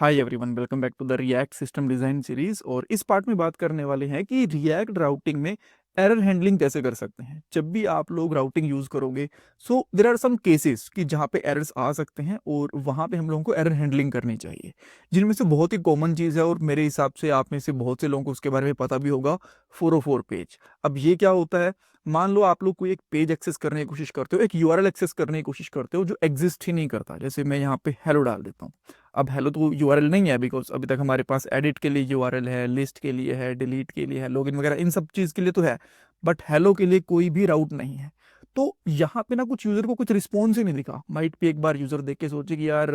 Hi everyone, welcome back to the React system design series. और इस part में बात करने वाले हैं कि रिएक्ट राउटिंग में एरर हैंडलिंग कैसे कर सकते हैं। जब भी आप लोग राउटिंग यूज़ करोगे, so there are some cases कि जहाँ पे एरर्स आ सकते हैं और वहाँ पे हम लोगों को एरर हैंडलिंग करनी चाहिए, जिनमें से बहुत ही कॉमन चीज़ है और मेरे हिसाब से आप में से बहुत से लोगों को उसके बारे में पता भी होगा, 404 पेज। अब ये क्या होता है, मान लो आप लोग कोई एक पेज एक्सेस करने की कोशिश करते हो, एक यूआरएल एक्सेस करने की कोशिश करते हो जो एग्जिस्ट ही नहीं करता। जैसे मैं यहाँ पे हेलो डाल देता हूँ। अब हेलो तो यूआरएल नहीं है, बिकॉज अभी तक हमारे पास एडिट के लिए यूआरएल है, लिस्ट के लिए है, डिलीट के लिए है, लॉगिन वगैरह इन सब चीज़ के लिए तो है, बट हेलो के लिए कोई भी राउट नहीं है। तो यहाँ पे ना कुछ यूजर को कुछ रिस्पॉन्स ही नहीं दिखा। माइट भी एक बार यूजर देख के सोचे कि यार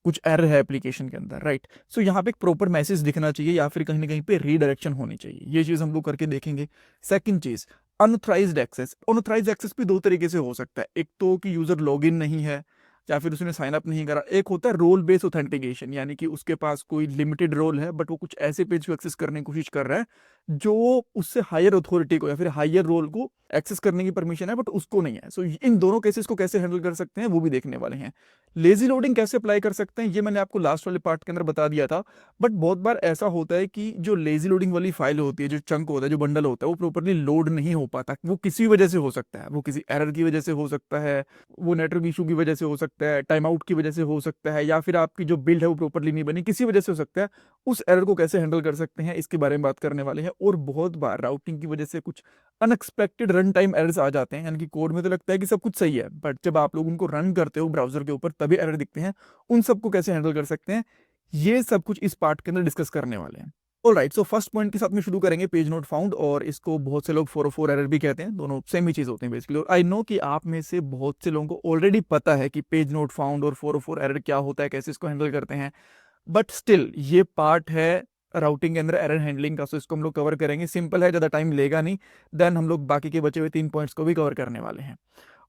कुछ एरर है एप्लीकेशन के अंदर, राइट। सो यहाँ पे एक प्रॉपर मैसेज दिखना चाहिए या फिर कहीं ना कहीं पे रीडायरेक्शन होनी चाहिए। ये चीज़ हम लोग करके देखेंगे। सेकंड चीज़, अनऑथराइज्ड एक्सेस। अनऑथराइज्ड एक्सेस भी दो तरीके से हो सकता है। एक तो कि यूजर लॉगिन नहीं है या फिर उसने साइन अप नहीं करा। एक होता है रोल बेस्ड ऑथेंटिकेशन, यानी कि उसके पास कोई लिमिटेड रोल है बट वो कुछ ऐसे पेज को एक्सेस करने की कोशिश कर रहा है जो उससे हायर अथॉरिटी को या फिर हायर रोल को एक्सेस करने की परमिशन है बट उसको नहीं है। सो इन दोनों केसेस को कैसे हैंडल कर सकते हैं वो भी देखने वाले हैं। लेजी लोडिंग कैसे अप्लाई कर सकते हैं ये मैंने आपको लास्ट वाले पार्ट के अंदर बता दिया था। बट बहुत बार ऐसा होता है कि जो लेजी लोडिंग वाली फाइल होती है, जो चंक होता है, जो बंडल होता है, वो प्रॉपरली लोड नहीं हो पाता। वो किसी वजह से हो सकता है, वो किसी एरर की वजह से हो सकता है, वो नेटवर्क इशू की वजह से हो सकता है, टाइम आउट की वजह से हो सकता है, या फिर आपकी जो बिल्ड है वो प्रॉपरली नहीं बनी, किसी वजह से हो सकता है। उस एरर को कैसे हैंडल कर सकते हैं इसके बारे में बात करने वाले हैं। और बहुत बार राउटिंग की वजह से कुछ अनएक्सपेक्टेड रन टाइम एरर्स आ जाते हैं, यानी कि कोड में तो लगता है कि सब कुछ सही है बट जब आप लोग उनको रन करते हो ब्राउजर के ऊपर तभी एरर दिखते हैं। उन सबको कैसे हैंडल कर सकते हैं ये सब कुछ इस पार्ट के अंदर डिस्कस करने वाले हैं। ऑलराइट, सो फर्स्ट पॉइंट के साथ में शुरू करेंगे, पेज नोट फाउंड। और इसको बहुत से लोग 404 एरर भी कहते हैं, दोनों सेम ही चीज होते हैं बेसिकली। और आई नो कि आप में से बहुत से लोगों को ऑलरेडी पता है कि पेज नोट फाउंड और 404 एरर क्या होता है, कैसे इसको हैंडल करते हैं। बट स्टिल ये पार्ट है राउटिंग के अंदर एरर हैंडलिंग का, सो इसको हम लोग कवर करेंगे। सिंपल है, ज़्यादा टाइम लेगा नहीं। देन हम लोग बाकी के बचे हुए 3 पॉइंट्स को भी कवर करने वाले हैं।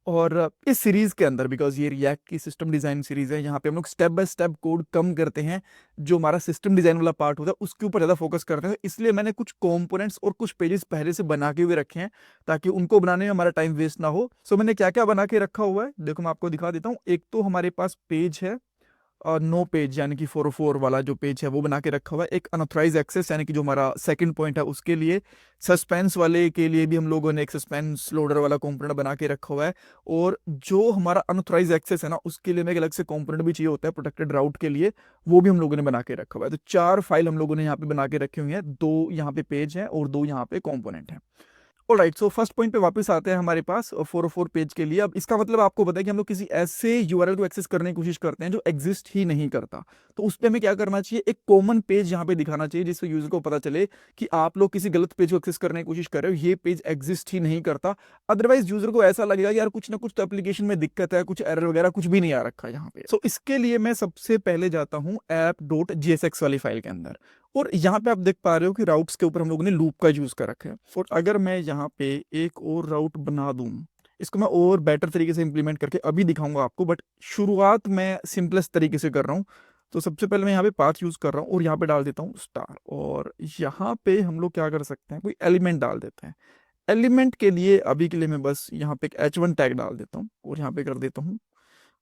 और इस सीरीज के अंदर, बिकॉज ये रिएक्ट की सिस्टम डिजाइन सीरीज है, यहाँ पे हम लोग स्टेप बाय स्टेप कोड कम करते हैं। जो हमारा सिस्टम डिजाइन वाला पार्ट होता है उसके ऊपर ज्यादा फोकस करते हैं, इसलिए मैंने कुछ कंपोनेंट्स और कुछ पेजेस पहले से बना के हुए रखे हैं ताकि उनको बनाने में हमारा टाइम वेस्ट ना हो। सो मैंने क्या क्या बना के रखा हुआ है देखो, मैं आपको दिखा देता हूँ। एक तो हमारे पास पेज है और नो पेज, यानी कि 404 वाला जो पेज है वो बना के रखा हुआ है। एक अनऑथराइज एक्सेस, यानी कि जो हमारा सेकंड पॉइंट है उसके लिए। सस्पेंस वाले के लिए भी हम लोगों ने एक सस्पेंस लोडर वाला कंपोनेंट बना के रखा हुआ है। और जो हमारा अनऑथराइज एक्सेस है ना, उसके लिए एक अलग से कंपोनेंट भी चाहिए होता है प्रोटेक्टेड राउट के लिए, वो भी हम लोगों ने बना के रखा हुआ है। तो 4 फाइल हम लोगों ने यहाँ पे बना के रखी हुई है, 2 यहाँ पे पेज है और 2 यहाँ पे कॉम्पोनेंट है। ऑलराइट, सो फर्स्ट पॉइंट पे वापस आते हैं हमारे पास 404 पेज के लिए। अब इसका मतलब आपको पता है कि हम लोग किसी ऐसे यूआरएल को एक्सेस करने की कोशिश करते हैं जो एग्जिस्ट ही नहीं करता। तो उस पे हमें क्या करना चाहिए, एक कॉमन पेज यहाँ पे दिखाना चाहिए जिससे यूजर को पता चले कि आप लोग किसी गलत पेज को एक्सेस करने की कोशिश कर रहे हो, ये पेज एग्जिस्ट ही नहीं करता। अदरवाइज यूजर को ऐसा लगेगा कि यार कुछ ना कुछ तो एप्लीकेशन में दिक्कत है, कुछ एरर वगैरह कुछ भी नहीं आ रखा यहाँ पे। सो इसके लिए मैं सबसे पहले जाता हूँ app.jsx वाली फाइल के अंदर। और यहाँ पे आप देख पा रहे हो कि राउट्स के ऊपर हम लोगों ने लूप का यूज कर रखा है। और अगर मैं यहाँ पे एक और राउट बना दूं, इसको मैं और बेटर तरीके से इंप्लीमेंट करके अभी दिखाऊंगा आपको, बट शुरुआत मैं सिंपलेस्ट तरीके से कर रहा हूँ। तो सबसे पहले मैं यहाँ पे पाथ यूज कर रहा हूँ और यहाँ पे डाल देता हूँ स्टार। और यहाँ पे हम लोग क्या कर सकते हैं, कोई एलिमेंट डाल देते हैं। एलिमेंट के लिए अभी के लिए मैं बस यहाँ पे एक H1 टैग डाल देता हूँ और यहाँ पे कर देता हूँ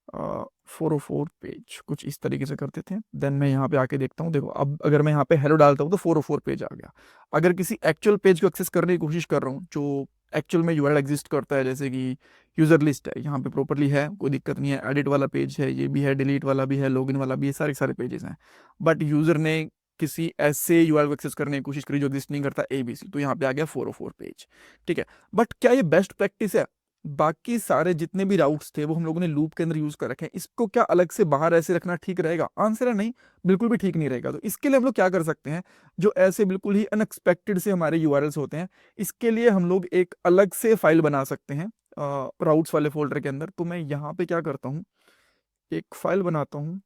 404 पेज, कुछ इस तरीके से करते थे। देन मैं यहाँ पे आके देखता हूँ, देखो अब अगर मैं यहाँ पे हेलो डालता हूँ तो 404 पेज आ गया। अगर किसी एक्चुअल पेज को एक्सेस करने की कोशिश कर रहा हूँ जो एक्चुअल में यूआरएल एग्जिस्ट करता है, जैसे कि यूजर लिस्ट है यहाँ पे प्रॉपरली है, कोई दिक्कत नहीं है, एडिट वाला पेज है, ये भी है, डिलीट वाला भी है, लॉगिन वाला भी है, सारे सारे पेजेस हैं। बट यूजर ने किसी ऐसे यूआरएल को एक्सेस करने की कोशिश करी जो एग्जिस्ट नहीं करता, एबीसी, तो यहाँ पे आ गया 404 पेज। ठीक है, बट क्या ये बेस्ट प्रैक्टिस है? बाकी सारे जितने भी राउट्स थे वो हम लोगों ने लूप के अंदर यूज कर रखे हैं, इसको क्या अलग से बाहर ऐसे रखना ठीक रहेगा? आंसर है नहीं, बिल्कुल भी ठीक नहीं रहेगा। तो इसके लिए हम लोग क्या कर सकते हैं, जो ऐसे बिल्कुल ही अनएक्सपेक्टेड से हमारे यूआरएल्स होते हैं, इसके लिए हम लोग एक अलग से फाइल बना सकते हैं राउट्स वाले फोल्डर के अंदर। तो मैं यहाँ पे क्या करता हूँ, एक फाइल बनाता हूँ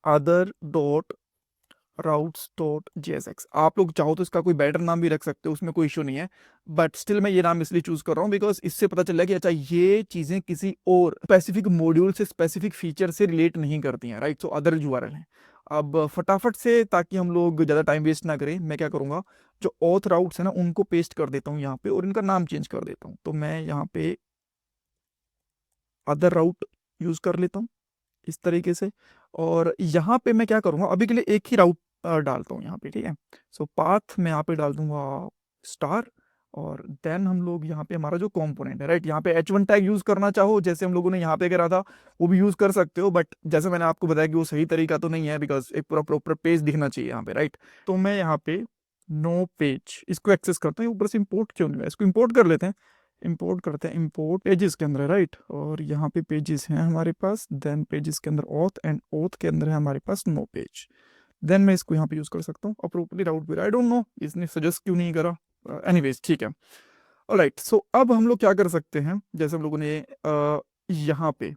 other.routes.jsx। आप लोग चाहो तो इसका कोई बेटर नाम भी रख सकते हो, उसमें कोई इशू नहीं है। बट स्टिल मैं ये नाम इसलिए चूज कर रहा हूँ बिकॉज इससे पता चल रहा है कि अच्छा ये चीजें किसी और स्पेसिफिक मॉड्यूल से, स्पेसिफिक फीचर से रिलेट नहीं करती हैं, राइट। सो अदर यूआरएल है। अब फटाफट से, ताकि हम लोग ज्यादा टाइम वेस्ट ना करें, मैं क्या करूंगा, जो ऑथ राउट्स है ना उनको पेस्ट कर देता हूँ यहाँ पे और इनका नाम चेंज कर देता हूँ। तो मैं यहाँ पे अदर राउट यूज कर लेता हूँ इस तरीके से। और यहाँ पे मैं क्या करूँगा, अभी के लिए एक ही राउट डालता हूँ यहाँ पे, ठीक है। सो पाथ मैं यहाँ पे डाल दूंगा स्टार, और देन हम लोग यहाँ पे हमारा जो कंपोनेंट है, राइट, यहाँ पे H1 टैग यूज करना चाहो जैसे हम लोगों ने यहाँ पे करा था वो भी यूज कर सकते हो, बट जैसे मैंने आपको बताया कि वो सही तरीका तो नहीं है, बिकॉज एक पूरा प्रॉपर पेज दिखना चाहिए यहाँ पे, राइट। तो मैं यहाँ पे नो पेज इसको एक्सेस करता हूँ, ऊपर से इंपोर्ट क्यों नहीं हुआ, इसको इंपोर्ट कर लेते हैं, इंपोर्ट करते हैं, इंपोर्ट पेजेस के अंदर है, राइट। और यहाँ पे पेजेस हैं हमारे पास, देन पेजेस के अंदर ऑथ, एंड ऑथ के अंदर है हमारे पास नो पेज, देन मैं इसको यहाँ पे यूज कर सकता हूँ। अप्रोप्रिएट राउट पे आई डोंट नो इसने सजेस्ट क्यों नहीं करा, एनीवेज ठीक है। ऑलराइट, सो अब हम लोग क्या कर सकते हैं, जैसे हम लोगों ने यहाँ पे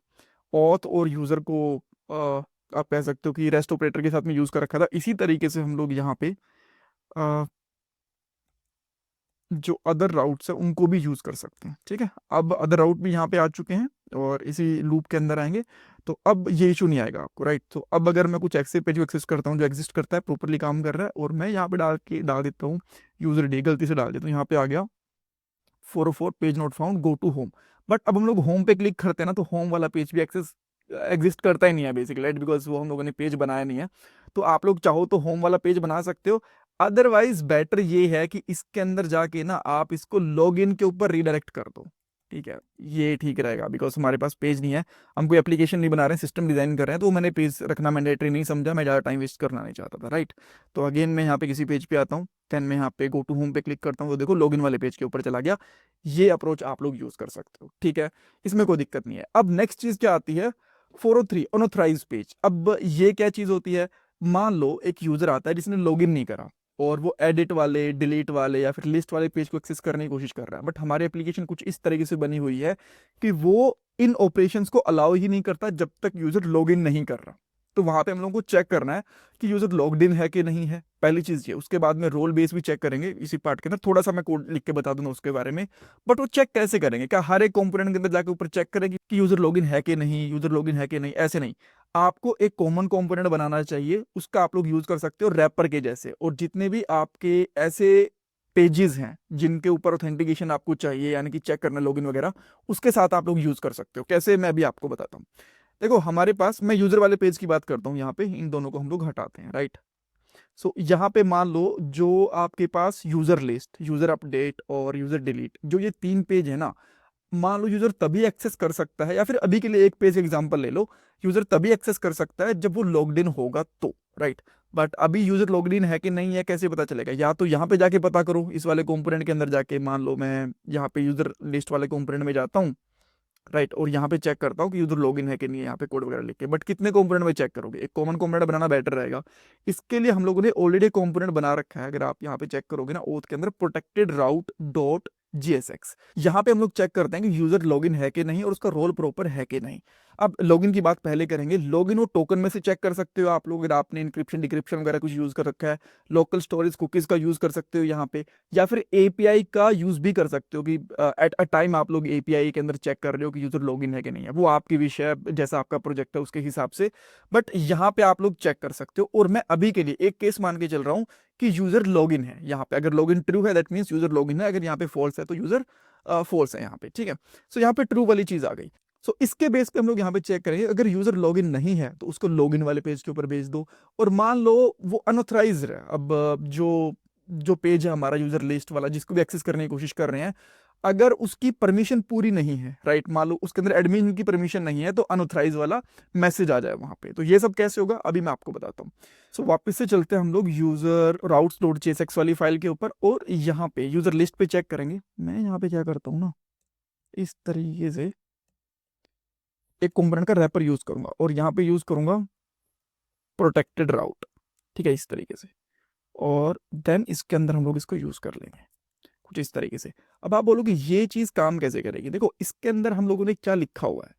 ऑथ और यूजर को आप कह सकते हो कि रेस्ट ऑपरेटर के साथ में यूज कर रखा था, इसी तरीके से हम लोग यहाँ पे जो अदर राउट्स है उनको भी यूज कर सकते हैं, ठीक है। अब अदर राउट भी यहाँ पे आ चुके हैं और इसी लूप के अंदर आएंगे, तो अब ये इशू नहीं आएगा आपको, राइट। तो अब अगर मैं कुछ एक्सेस पेज एक्सेस करता हूँ जो एग्जिस्ट करता है, प्रॉपरली काम कर रहा है, और मैं यहाँ पे डाल देता हूँ यूजर डी, गलती से डाल देता हूँ, यहाँ पे आ गया 404 page not found, go to home. But अब हम लोग होम पे क्लिक करते हैं ना, तो होम वाला पेज भी एक्सेस एग्जिस्ट करता ही नहीं है बेसिकली, राइट, बिकॉज वो हम लोगों ने पेज बनाया नहीं है। तो आप लोग चाहो तो होम वाला पेज बना सकते हो, अदरवाइज बेटर ये है कि इसके अंदर जाके ना आप इसको लॉगिन के ऊपर रीडायरेक्ट कर दो, ठीक है, ये ठीक रहेगा, बिकॉज हमारे पास पेज नहीं है, हम कोई एप्लीकेशन नहीं बना रहे हैं, सिस्टम डिजाइन कर रहे हैं, तो मैंने पेज रखना मैंडेटरी नहीं समझा, मैं ज़्यादा टाइम वेस्ट करना नहीं चाहता था, राइट। तो अगेन मैं यहाँ पे किसी पेज पे आता हूँ, देन मैं यहाँ पे गो टू होम पे क्लिक करता हूँ, तो देखो लॉगिन वाले पेज के ऊपर चला गया। ये अप्रोच आप लोग यूज कर सकते हो, ठीक है, इसमें कोई दिक्कत नहीं है। अब नेक्स्ट चीज क्या आती है, 403 अनऑथराइज्ड पेज। अब ये क्या चीज होती है, मान लो एक यूजर आता है जिसने लॉगिन नहीं करा, और वो एडिट वाले, डिलीट वाले या फिर लिस्ट वाले पेज को एक्सेस करने की कोशिश कर रहा है, बट हमारी एप्लीकेशन कुछ इस तरीके से बनी हुई है कि वो इन ऑपरेशंस को अलाउ ही नहीं करता जब तक यूजर लॉगिन नहीं कर रहा। तो वहां पे हम लोगों को चेक करना है कि यूजर लॉग्ड इन है कि नहीं है, पहली चीज ये। उसके बाद में रोल बेस भी चेक करेंगे इसी पार्ट के अंदर, थोड़ा सा मैं कोड लिख के बता दूंगा उसके बारे में। बट वो चेक कैसे करेंगे, क्या हर एक कंपोनेंट के अंदर जाकर ऊपर चेक करेंगे कि यूजर लॉगिन है कि नहीं, यूजर लॉगिन है कि नहीं, ऐसे नहीं। आपको एक कॉमन कंपोनेंट बनाना चाहिए, उसका आप लोग यूज कर सकते हो रैपर के जैसे, और जितने भी आपके ऐसे पेजेस हैं जिनके ऊपर ऑथेंटिकेशन आपको चाहिए, यानी कि चेक करना लॉगिन वगैरह, उसके साथ आप लोग यूज कर सकते हो। कैसे, मैं अभी आपको बताता हूँ। देखो हमारे पास, मैं यूजर वाले पेज की बात करता हूँ, यहाँ पे इन दोनों को हम लोग हटाते हैं, राइट। सो यहाँ पे मान लो जो आपके पास यूजर लिस्ट, यूजर अपडेट और यूजर डिलीट, जो ये तीन पेज है ना, मान लो यूजर तभी एक्सेस कर सकता है, या फिर अभी के लिए एक पेज एग्जांपल ले लो, यूजर तभी एक्सेस कर सकता है जब वो लॉग्ड इन होगा तो, राइट। बट अभी यूजर लॉग्ड इन है कि नहीं है कैसे पता चलेगा, या तो यहाँ पे जाके पता करो, इस वाले कंपोनेंट के अंदर जाके, मान लो मैं यहाँ पे यूजर लिस्ट वाले कंपोनेंट में जाता हूँ, राइट, और यहाँ पे चेक करता हूँ कि यूजर लॉगिन है कि नहीं है, यहाँ पे कोड वगैरह लिख के। बट कितने कंपोनेंट में चेक करोगे, एक कॉमन कंपोनेंट बनाना बेटर रहेगा। इसके लिए हम लोगों ने ऑलरेडी कंपोनेंट बना रखा है, अगर आप यहाँ पे चेक करोगे ना, ओथ के अंदर प्रोटेक्टेड राउट डॉट GSX, यहाँ पे हम लोग चेक करते हैं कि यूजर लॉगिन है कि नहीं और उसका रोल प्रॉपर है कि नहीं। अब लॉगिन की बात पहले करेंगे, लॉगिन और टोकन में से चेक कर सकते हो आप लोग, अगर आपने इंक्रिप्शन डिक्रिप्शन वगैरह कुछ यूज कर रखा है, लोकल स्टोरेज कुकीज का यूज कर सकते हो यहाँ पे, या फिर API का यूज भी कर सकते हो कि एट अ टाइम आप लोग API के अंदर चेक कर रहे हो कि यूजर लॉगिन है कि नहीं है, वो आपकी विषय है, जैसा आपका प्रोजेक्ट है उसके हिसाब से। बट यहाँ पे आप लोग चेक कर सकते हो, और मैं अभी के लिए एक केस मान के चल रहा हूँ कि यूजर लॉगिन है यहाँ पे, अगर लॉगिन ट्रू है दैट मीन्स यूजर लॉगिन है, अगर यहाँ पे फॉल्स है तो यूजर फॉल्स है यहाँ पे, ठीक है। सो यहाँ पे ट्रू वाली चीज आ गई। सो इसके बेस पे हम लोग यहाँ पे चेक करेंगे, अगर यूजर लॉगिन नहीं है तो उसको लॉगिन वाले पेज के ऊपर भेज दो। और मान लो वो अनऑथराइज्ड है, अब जो जो पेज है हमारा यूजर लिस्ट वाला जिसको भी एक्सेस करने की कोशिश कर रहे हैं, अगर उसकी परमिशन पूरी नहीं है, राइट, मान लो उसके अंदर एडमिन की परमिशन नहीं है, तो अनऑथराइज वाला मैसेज आ जाए वहां पे। तो ये सब कैसे होगा अभी मैं आपको बताता हूँ। सो वापस से चलते हैं हम लोग यूजर राउट्स डॉट JSX वाली फाइल के ऊपर, और यहाँ पे यूजर लिस्ट पे चेक करेंगे। मैं यहाँ पे क्या करता हूँ ना, इस तरीके से एक कंपोनेंट का रैपर यूज करूंगा, और यहाँ पे यूज करूंगा प्रोटेक्टेड राउट, ठीक है, इस तरीके से। और देन इसके अंदर हम लोग इसको यूज कर लेंगे कुछ इस तरीके से। अब आप बोलोगे ये चीज काम कैसे करेगी, देखो इसके अंदर हम लोगों ने क्या लिखा हुआ है,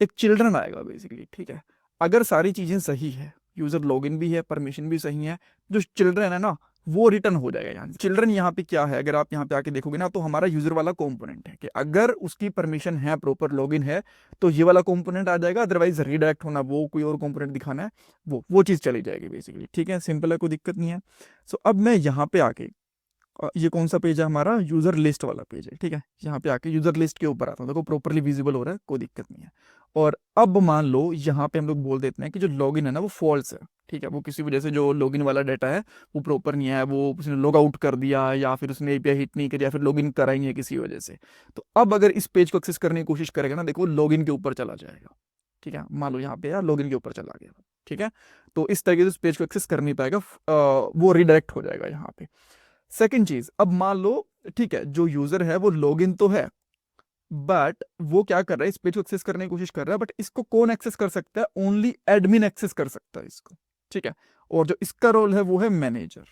एक चिल्ड्रन आएगा बेसिकली, ठीक है। अगर सारी चीजें सही है, यूजर लॉगिन भी है, परमिशन भी सही है, जो चिल्ड्रन है ना वो रिटर्न हो जाएगा। यहाँ चिल्ड्रन यहाँ पे क्या है, अगर आप यहाँ पे आके देखोगे ना, तो हमारा यूजर वाला कंपोनेंट है कि अगर उसकी परमिशन है, प्रॉपर लॉगिन है, तो ये वाला कंपोनेंट आ जाएगा, अदरवाइज रीडायरेक्ट होना, वो कोई और कंपोनेंट दिखाना है, वो चीज चली जाएगी बेसिकली, ठीक है, सिंपल है, कोई दिक्कत नहीं है। सो अब मैं यहाँ पे आके ये कौन सा पेज है हमारा, यूजर लिस्ट वाला पेज है, ठीक है। यहाँ पे आके यूजर लिस्ट के ऊपर आता हूँ, देखो प्रॉपरली विजिबल हो रहा है, कोई दिक्कत नहीं है। और अब मान लो यहाँ पे हम लोग बोल देते हैं कि जो लॉगिन है ना वो फॉल्स है, ठीक है, वो किसी वजह से जो लॉगिन वाला डाटा है वो प्रॉपर नहीं है, वो उसने लॉग आउट कर दिया या फिर उसने एपीआई हिट नहीं करी या फिर लॉगिन करा ही नहीं है किसी वजह से। तो अब अगर इस पेज को एक्सेस करने की कोशिश करेगा ना, देखो लॉगिन के ऊपर चला जाएगा, ठीक है। मान लो यहाँ पे यार लॉगिन के ऊपर चला गया, ठीक है। तो इस तरीके से उस पेज को एक्सेस कर नहीं पाएगा, वो रिडायरेक्ट हो जाएगा यहाँ पे। सेकंड चीज, अब मान लो ठीक है जो यूजर है वो लॉगिन तो है, बट वो क्या कर रहा है, इस पेज को एक्सेस करने की कोशिश कर रहा है, बट इसको कौन एक्सेस कर सकता है, ओनली एडमिन एक्सेस कर सकता है इसको, ठीक है। और जो इसका रोल है वो है मैनेजर,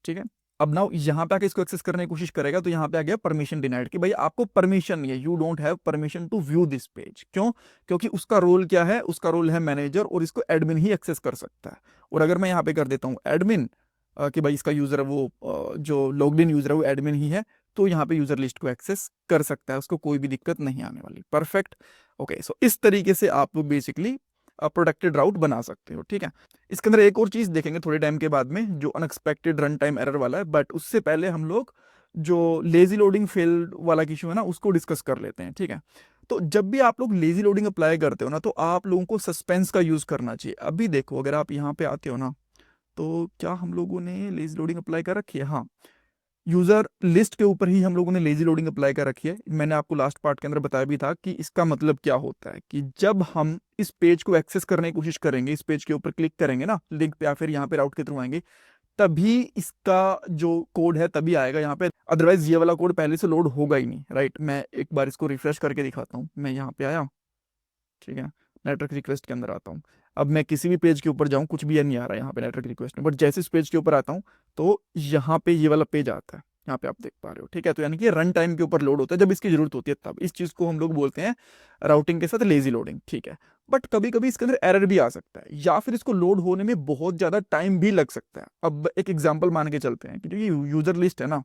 ठीक है। अब नाउ यहाँ पे आके इसको एक्सेस करने की कोशिश करेगा तो यहाँ पे आ गया परमिशन डिनाइड, कि भाई आपको परमिशन नहीं है, you don't have permission to view this page. क्यों? क्योंकि उसका रोल क्या है, उसका रोल है मैनेजर, और इसको एडमिन ही एक्सेस कर सकता है। और अगर मैं यहाँ पे कर देता हूँ एडमिन, कि भाई इसका यूजर है वो, जो लॉग्ड इन यूजर है वो एडमिन ही है, तो यहाँ पे यूजर लिस्ट को एक्सेस कर सकता है, उसको कोई भी दिक्कत नहीं आने वाली। परफेक्ट। ओके, सो इस तरीके से आप बेसिकली प्रोटेक्टेड राउट बना सकते हो, ठीक है। इसके अंदर एक और चीज देखेंगे थोड़े टाइम के बाद में, जो अनएक्सपेक्टेड रन टाइम एरर वाला है, बट उससे पहले हम लोग जो लेजी लोडिंग फेल्ड वाला इशू है ना उसको डिस्कस कर लेते हैं, ठीक है। तो जब भी आप लोग लेजी लोडिंग अप्लाई करते हो ना, तो आप लोगों को सस्पेंस का यूज करना चाहिए। अभी देखो अगर आप यहाँ पे आते हो ना, तो क्या हम लोगों ने लेजी लोडिंग अप्लाई कर रखी है, हाँ, यूजर लिस्ट के ऊपर ही हम लोगों ने लेजी लोडिंग अप्लाई कर रखी है। मैंने आपको लास्ट पार्ट के अंदर बताया भी था कि इसका मतलब क्या होता है, कि जब हम इस पेज को एक्सेस करने की कोशिश करेंगे, इस पेज के ऊपर क्लिक करेंगे ना लिंक पे या फिर यहाँ पे राउट के थ्रू आएंगे, तभी इसका जो कोड है तभी आएगा यहाँ पे, अदरवाइज ये वाला कोड पहले से लोड होगा ही नहीं, राइट। मैं एक बार इसको रिफ्रेश करके दिखाता हूँ, मैं यहाँ पे आया, ठीक है, नेटवर्क रिक्वेस्ट के अंदर आता हूँ। अब मैं किसी भी पेज के ऊपर जाऊँ कुछ भी नहीं आ रहा है यहाँ पे नेटवर्क रिक्वेस्ट में, बट जैसे इस पेज के ऊपर आता हूँ तो यहाँ पे ये वाला पेज आता है, यहाँ पे आप देख पा रहे हो, ठीक है। तो यानी कि रन टाइम के ऊपर लोड होता है जब इसकी जरूरत होती है, तब इस चीज को हम लोग बोलते हैं राउटिंग के साथ लेजी लोडिंग, ठीक है। बट कभी कभी इसके अंदर एरर भी आ सकता है, या फिर इसको लोड होने में बहुत ज्यादा टाइम भी लग सकता है। अब एक एग्जाम्पल मान के चलते हैं कि जो ये यूजर लिस्ट है ना,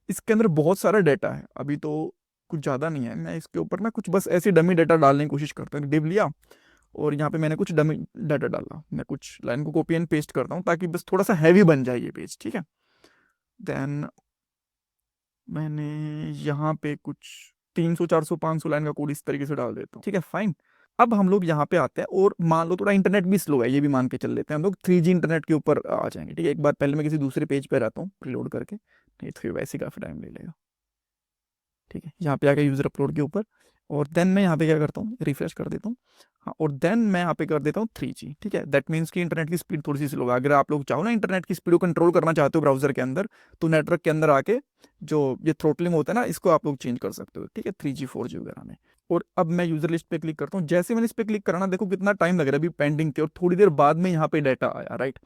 इसके अंदर बहुत सारा डाटा है, अभी तो कुछ ज्यादा नहीं है, मैं इसके ऊपर ना कुछ बस ऐसे डमी डाटा डालने की कोशिश करता हूँ, डिव लिया और यहाँ पे मैंने कुछ डमी डाटा डाला, मैं कुछ लाइन को कॉपी एंड पेस्ट करता हूँ ताकि बस थोड़ा सा हैवी बन जाए ये पेज, ठीक है। देन मैंने यहाँ पे कुछ 300 400 500 लाइन का कोड इस तरीके से डाल देता हूँ, ठीक है, फाइन। अब हम लोग यहाँ पे आते हैं और मान लो थोड़ा इंटरनेट भी स्लो है, ये भी मान के चल लेते हैं हम लोग 3G इंटरनेट के ऊपर आ जाएंगे, ठीक है। एक बार पहले मैं किसी दूसरे पेज पे रहता हूँ रिलोड करके, नहीं तो ये वैसे काफी टाइम ले लेगा, ठीक है। यहाँ पे आके यूजर अपलोड के ऊपर, और देन मैं यहाँ पे क्या करता हूँ, रिफ्रेश कर देता हूँ, हाँ, और देन मैं यहाँ पे कर देता हूँ 3G, ठीक है। दैट मीन्स कि इंटरनेट की स्पीड थोड़ी सी स्लो है। अगर आप लोग चाहो ना इंटरनेट की स्पीड को कंट्रोल करना चाहते हो ब्राउजर के अंदर, तो नेटवर्क के अंदर आके जो ये थ्रोटलिंग होता है ना, इसको आप लोग चेंज कर सकते हो, ठीक है, 3G 4G वगैरह में। और अब मैं यूजर लिस्ट पे क्लिक करता हूँ, जैसे मैंने इस पे क्लिक करा ना, देखो कितना टाइम लग रहा है, अभी पेंडिंग थे और थोड़ी देर बाद में यहाँ पे डाटा आया, राइट।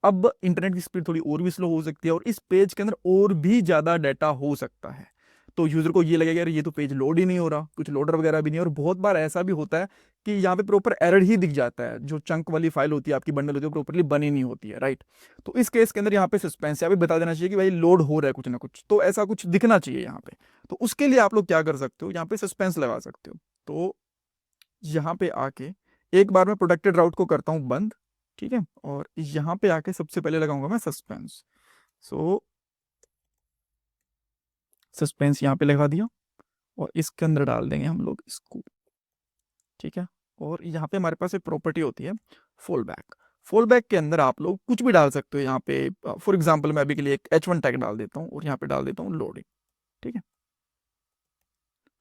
अब इंटरनेट की स्पीड थोड़ी और भी स्लो हो सकती है और इस पेज के अंदर और भी ज्यादा डाटा हो सकता है, तो यूजर को ये लगेगा यार ये तो पेज लोड ही नहीं हो रहा, कुछ लोडर वगैरह भी नहीं। और बहुत बार ऐसा भी होता है कि यहाँ पे प्रॉपर एरर ही दिख जाता है, जो चंक वाली फाइल होती है आपकी, बंडल होती है, प्रॉपरली बनी नहीं होती है, राइट। तो इस केस के अंदर यहाँ पे सस्पेंस यहाँ पे बता देना चाहिए कि भाई लोड हो रहा है कुछ ना कुछ, तो ऐसा कुछ दिखना चाहिए यहाँ पे। तो उसके लिए आप लोग क्या कर सकते हो, यहाँ पे सस्पेंस लगा सकते हो। तो यहाँ पे आके एक बार मैं प्रोटेक्टेड राउट को करता हूँ बंद, ठीक है, और यहाँ पे आके सबसे पहले लगाऊंगा मैं सस्पेंस। सो सस्पेंस यहाँ पे लगा दिया और इसके अंदर डाल देंगे हम लोग इसको, ठीक है। और यहाँ पे हमारे पास एक प्रॉपर्टी होती है फॉल बैक। फॉल बैक के अंदर आप लोग कुछ भी डाल सकते हो, यहाँ पे फॉर एग्जांपल मैं अभी के लिए एक H1 टैग डाल देता हूँ और यहाँ पे डाल देता हूँ लोडिंग, ठीक है।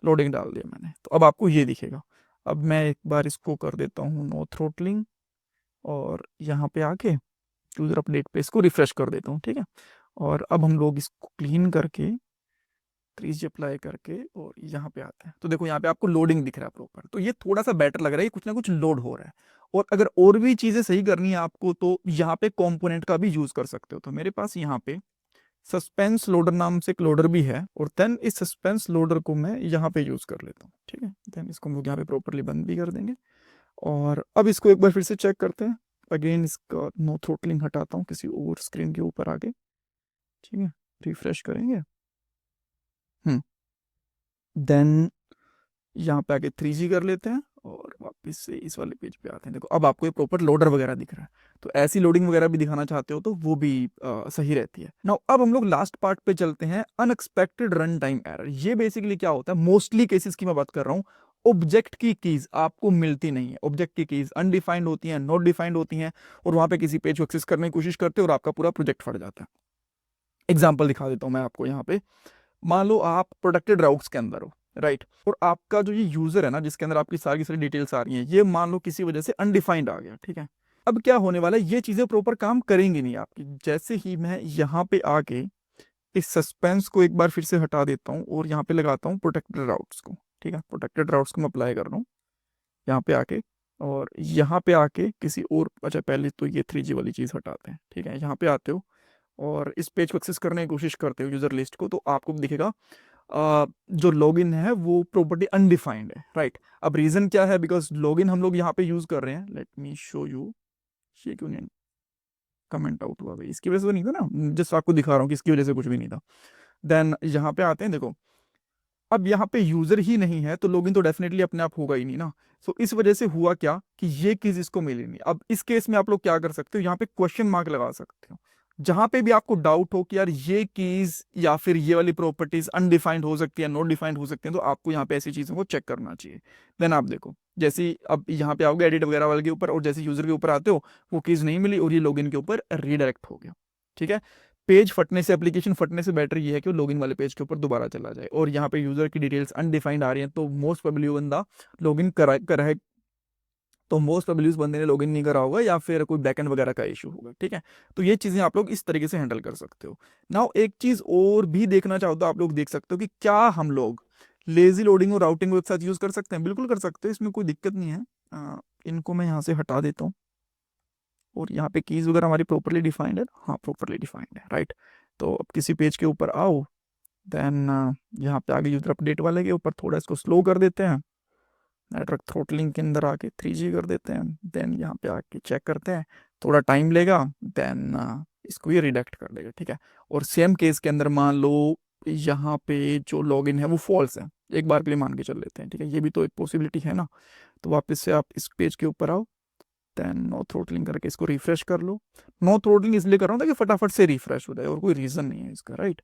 लोडिंग डाल दिया मैंने, तो अब आपको ये दिखेगा। अब मैं एक बार इसको कर देता हूँ नो थ्रोटलिंग, और यहाँ पे आके यूजर अपडेट पे इसको रिफ्रेश कर देता हूँ, ठीक है। और अब हम लोग इसको क्लीन करके 3G अप्लाई करके और यहाँ पे आते हैं, तो देखो यहाँ पे आपको लोडिंग दिख रहा है प्रॉपर, तो ये थोड़ा सा बेटर लग रहा है, कुछ ना कुछ लोड हो रहा है। और अगर और भी चीजें सही करनी है आपको, तो यहाँ पे कंपोनेंट का भी यूज कर सकते हो। तो मेरे पास यहाँ पे सस्पेंस लोडर नाम से एक लोडर भी है, और देन इस सस्पेंस लोडर को मैं यहाँ पे यूज कर लेता हूँ, ठीक है। देन इसको हम लोग यहाँ पे प्रॉपरली बंद भी कर देंगे। और अब इसको एक बार फिर से चेक करते हैं, अगेन इसका नो थ्रोटलिंग हटाता हूँ किसी और स्क्रीन के ऊपर आगे, ठीक है, रिफ्रेश करेंगे। देन यहाँ पे आके 3G कर लेते हैं और वापस से इस वाले पेज पे आते हैं। देखो अब आपको ये प्रॉपर लोडर वगैरह दिख रहा है, तो ऐसी लोडिंग वगैरह भी दिखाना चाहते हो तो वो भी सही रहती है। नाउ अब हम लोग लास्ट पार्ट पे चलते हैं, अनएक्सपेक्टेड रन टाइम एरर। ये बेसिकली क्या होता है, मोस्टली केसेस की मैं बात कर रहा हूँ, ऑब्जेक्ट की कीज आपको मिलती नहीं है, ऑब्जेक्ट की कीज अनडिफाइंड होती हैं, नॉट डिफाइंड होती हैं, और वहां पे किसी पेज को एक्सेस करने की कोशिश करते हो और आपका पूरा प्रोजेक्ट फट जाता है। एग्जाम्पल दिखा देता हूं मैं आपको यहाँ पे। मान लो आप प्रोटेक्टेड राउट्स के अंदर हो, राइट, और आपका जो ये यूजर है ना जिसके अंदर आपकी सारी की सारी डिटेल्स आ रही हैं, ये मान लो किसी वजह से अनडिफाइंड आ गया, ठीक है। अब क्या होने वाला है, ये चीजें प्रॉपर काम करेंगी नहीं आपकी। जैसे ही मैं यहाँ पे आके इस सस्पेंस को एक बार फिर से हटा देता हूँ और यहाँ पे लगाता हूँ प्रोटेक्टेड राउट्स को, ठीक है, प्रोटेक्टेड राउट्स को मैं अप्लाई कर रहा हूँ यहाँ पे आके, और यहाँ पे आके किसी और, अच्छा पहले तो ये 3G वाली चीज हटाते हैं, ठीक है। यहाँ पे आते हो और इस पेज को एक्सेस करने की कोशिश करते हो यूजर लिस्ट को, तो आपको दिखेगा जो लॉगिन है वो प्रॉपर्टी अनडिफाइंड है, राइट। अब रीजन क्या है, बिकॉज लॉगिन हम लोग यहाँ पे यूज कर रहे हैं, लेट मी शो यू। ये क्यों नहीं कमेंट आउट हुआ भाई, इसकी वजह से तो नहीं था ना, जस्ट आपको दिखा रहा हूँ कि इसकी वजह से कुछ भी नहीं था। देन यहाँ पे आते हैं, देखो अब यहाँ पे यूजर ही नहीं है तो लॉगिन तो डेफिनेटली अपने आप होगा ही नहीं ना। सो इस वजह से हुआ क्या कि ये कीज इसको मिली नहीं। अब इस केस में आप लोग क्या कर सकते हो, यहाँ पे क्वेश्चन मार्क लगा सकते हो। जहां पे भी आपको डाउट हो कि यार ये कीज या फिर ये वाली प्रॉपर्टीज अनडिफाइंड हो सकती है, नॉट डिफाइंड हो सकती है, तो आपको यहाँ पे ऐसी चीजों को चेक करना चाहिए। देन आप देखो, जैसे ही अब यहाँ पे आओगे एडिट वगैरह वाले के ऊपर, और जैसे यूजर के ऊपर आते हो वो कीज नहीं मिली और ये लॉगिन के ऊपर रीडायरेक्ट हो गया, ठीक है। पेज फटने से, एप्लीकेशन फटने से बेटर ये है कि वो लॉगिन वाले पेज के ऊपर दोबारा चला जाए, और यहाँ पे यूजर की डिटेल्स अनडिफाइंड आ रही हैं तो मोस्ट प्रोबेबली वो बंदा लॉगिन करा है, तो मोस्ट प्रोबेबली उस बंदे ने लॉगिन नहीं करा होगा या फिर कोई बैकएंड वगैरह का इशू होगा, ठीक है। तो ये चीजें आप लोग इस तरीके से हैंडल कर सकते हो। नाउ एक चीज और भी देखना चाहो तो आप लोग देख सकते हो कि क्या हम लोग लेजी लोडिंग और राउटिंग को एक साथ यूज कर सकते हैं। बिल्कुल कर सकते हो, इसमें कोई दिक्कत नहीं है। इनको मैं यहाँ से हटा देता हूँ और यहाँ पे कीज वगैरह हमारी प्रॉपरली डिफाइंड है, हाँ प्रॉपरली डिफाइंड है, राइट। तो अब किसी पेज के ऊपर आओ, देन यहाँ पे आगे यूजर अपडेट वाले के ऊपर थोड़ा इसको स्लो कर देते हैं, नेटवर्क थ्रोटलिंग के अंदर आके 3G कर देते हैं, देन यहाँ पे आके चेक करते हैं, थोड़ा टाइम लेगा, देन इसको ये रिडक्ट कर देगा, ठीक है। और सेम केस के अंदर मान लो यहाँ पे जो लॉगिन है वो फॉल्स है, एक बार के लिए मान के चल लेते हैं, ठीक है, ये भी तो एक पॉसिबिलिटी है ना। तो वापस से आप इस पेज के ऊपर आओ, देन नो थ्रोटलिंग करके इसको रिफ्रेश कर लो। नो थ्रोटलिंग इसलिए कर रहा हूँ ताकि फटाफट से रिफ्रेश हो जाए, और कोई रीजन नहीं है इसका, राइट।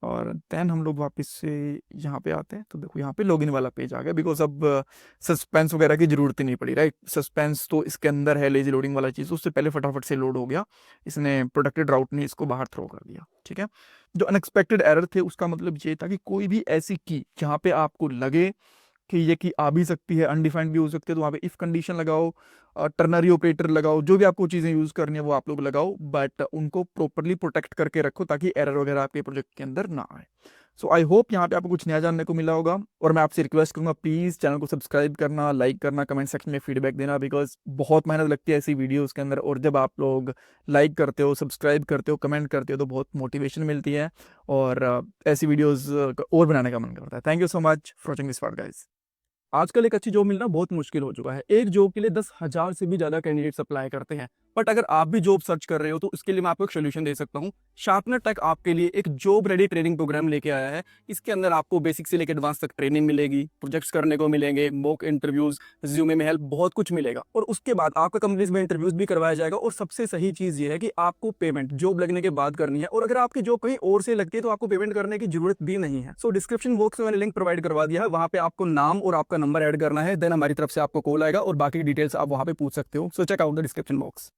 और देन हम लोग वापस से यहाँ पे आते हैं, तो देखो यहाँ पे लॉगिन वाला पेज आ गया, बिकॉज अब सस्पेंस वगैरह की जरूरत ही नहीं पड़ी, राइट। सस्पेंस तो इसके अंदर है, लेजी लोडिंग वाला चीज उससे पहले फटाफट से लोड हो गया, इसने प्रोटेक्टेड राउट ने इसको बाहर थ्रो कर दिया, ठीक है। जो अनएक्सपेक्टेड एरर थे उसका मतलब ये था कि कोई भी ऐसी की जहाँ पे आपको लगे कि ये की आ भी सकती है, अनडिफाइंड भी हो सकती है, तो वहाँ पे इफ कंडीशन लगाओ, टर्नरी ऑपरेटर लगाओ, जो भी आपको चीज़ें यूज़ करनी है वो आप लोग लगाओ, बट उनको प्रॉपरली प्रोटेक्ट करके रखो ताकि एरर वगैरह आपके प्रोजेक्ट के अंदर ना आए। सो आई होप यहाँ पे आपको कुछ नया जानने को मिला होगा, और मैं आपसे रिक्वेस्ट करूंगा प्लीज़ चैनल को सब्सक्राइब करना, लाइक करना, कमेंट सेक्शन में फीडबैक देना, बिकॉज बहुत मेहनत लगती है ऐसी वीडियोज़ के अंदर, और जब आप लोग लाइक करते हो, सब्सक्राइब करते हो, कमेंट करते हो तो बहुत मोटिवेशन मिलती है, और ऐसी वीडियोज़ और बनाने का मन करता है। Thank you so much for watching this part guys. आजकल एक अच्छी जॉब मिलना बहुत मुश्किल हो चुका है। एक जॉब के लिए 10,000 से भी ज्यादा कैंडिडेट्स अप्लाई करते हैं। बट अगर आप भी जॉब सर्च कर रहे हो तो इसके लिए मैं आपको एक सोल्यूशन दे सकता हूँ। शार्पनर टेक आपके लिए एक जॉब रेडी ट्रेनिंग प्रोग्राम लेके आया है। इसके अंदर आपको बेसिक से लेकर एडवांस तक ट्रेनिंग मिलेगी, प्रोजेक्ट्स करने को मिलेंगे, मॉक इंटरव्यूज, रिज्यूमे में हेल्प, बहुत कुछ मिलेगा। और उसके बाद आपका कंपनीज में इंटरव्यूज भी करवाया जाएगा। और सबसे सही चीज ये है कि आपको पेमेंट जॉब लगने के बाद करनी है, और अगर आपकी जॉब कहीं और से लगती है तो आपको पेमेंट करने की जरूरत भी नहीं है। सो डिस्क्रिप्शन बॉक्स में मैंने लिंक प्रोवाइड करवा दिया है, वहां पे आपको नाम और आपका नंबर ऐड करना है, देन हमारी तरफ से आपको कॉल आएगा और बाकी डिटेल्स आप वहां पे पूछ सकते हो। So check out the description box.